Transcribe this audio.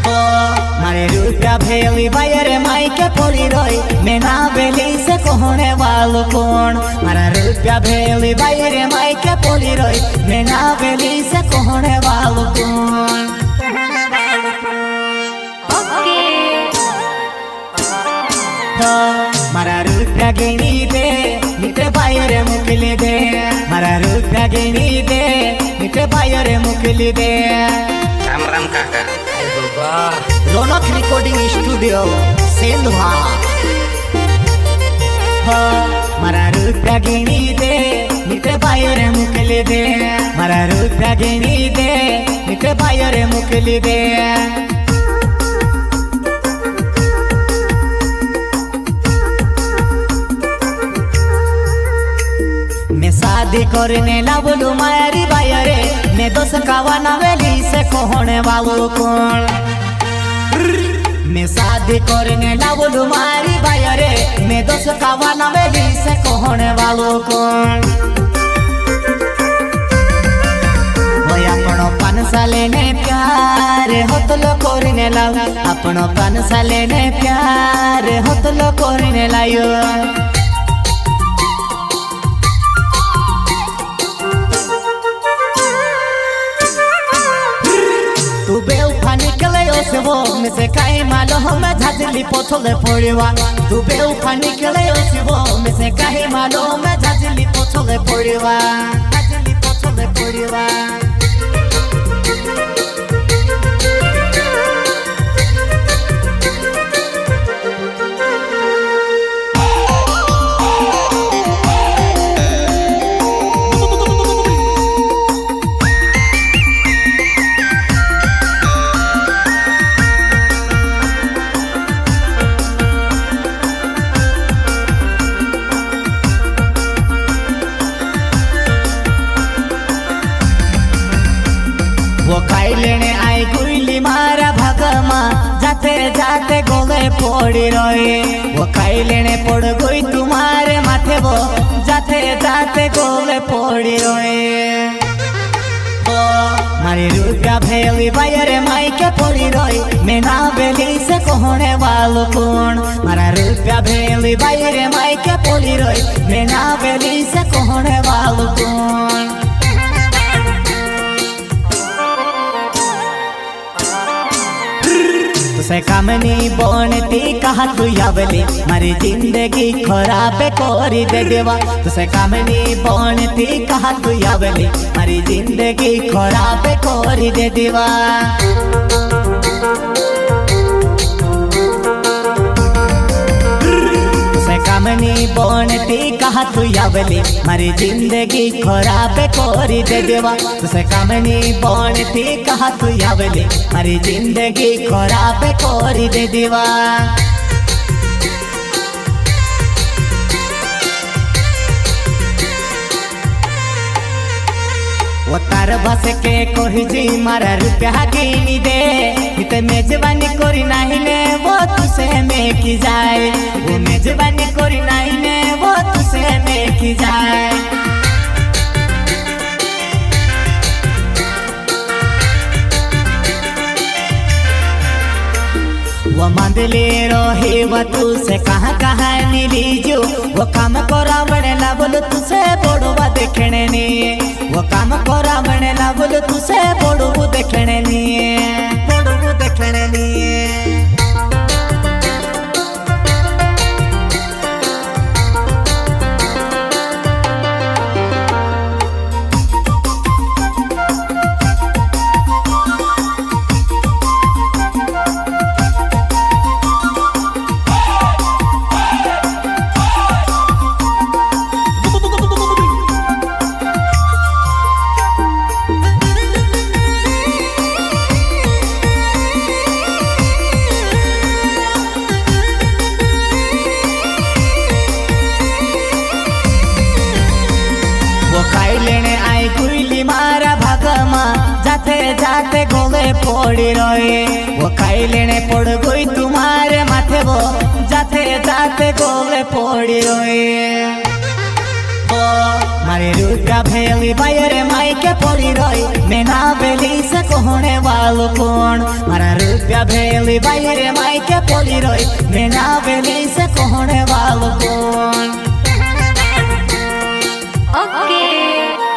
हो मारे रुपया भेली बायर माइके पड़ी रही मैं ना बेली से कहने वालों कौन मारा रुपया भेली बायर माइके पड़ी रही मैं ना बेली से कहने वालों कौन मारा रुपया गिनी दे मिटे बायर मुकली दे मारा रुपया गिनी दे मिटे बायर मुकली दे राम राम काका रौनक रिकॉर्डिंग स्टूडियो सेंधवा मारा रुपया गिनी दे मिटे बायर मुकली दे मारा रुपया गिनी दे मिटे बायर मुकली दे शादी करने ला बोलू मारी बायरे मैं दोस्त कावाना वेली से कहने वालों कौन मैं शादी करने ला बोलू मारी बायरे मैं दोस्त कावाना वेली से कहने वालों कौन वो अपनो 5 साले ने प्यार होतलो करने ला अपनो 5 साले ने प्यार होतलो करने लायो तू बेउफा निकले से वो में से काई मालो हम झाजली पोछले पड़वा तू बेउफा निकले से वो में से काई मालो में झाजली पोछले पड़वा झाजली पोछले पड़वा वो खाई लेने आई गुइली मारा भगमा जाते जाते गोले पड़ी रहे वो खाई लेने पड़ गई तुम्हारे माथे वो जाते जाते गोले पड़ी रहे मारी रुपया भेली बायर माइके पड़ी रही मैं ना बेली से कहने वालों कौन मारा रुपया भेली बायर माइके पड़ी रही मैं ना बेली से कहने वालों कौन तुसे कामनी बनती कहा तू यावली मारी जिंदगी खराब कोरी दे देवा तुसे कामनी बनती कहा तू यावली मारी जिंदगी खराब कोरी दे देवा कामनी बनती कहा तू यावली मारी जिंदगी खराब कोरी दे देवा तुसे कामनी बनती कहा तू यावली मारी जिंदगी खराब कोरी दे देवा वो तार बस के कोही जी मारा रुपया गिनी दे इते मेजबानी कोरी नहीं ने वो तुसे में की जाए वो मेजबानी कोरी नहीं ने वो तुसे में की जाए वो मंदले रहे वो तुसे कहाँ कहाँ नीलीजो वो काम करा बने ला बोलो तुसे बड़वा देखने ने वो काम करा बने ला बोलो तुसे बड़वा देखने ने बड़वा देखने ने जाते जाते गोले पड़ी रहे वो खाई लेने पड़ गई तुम्हारे माथे वो जाते जाते गोले पड़ी रहे મારી રૂપિયા ભેલી ભાઈ રે માઈકે પડી રહી મેં ના બેલી છે કોણે વાલો કોણ મારા રૂપિયા ભેલી ભાઈ રે માઈકે પડી રહી મેં ના બેલી છે કોણે વાલો કોણ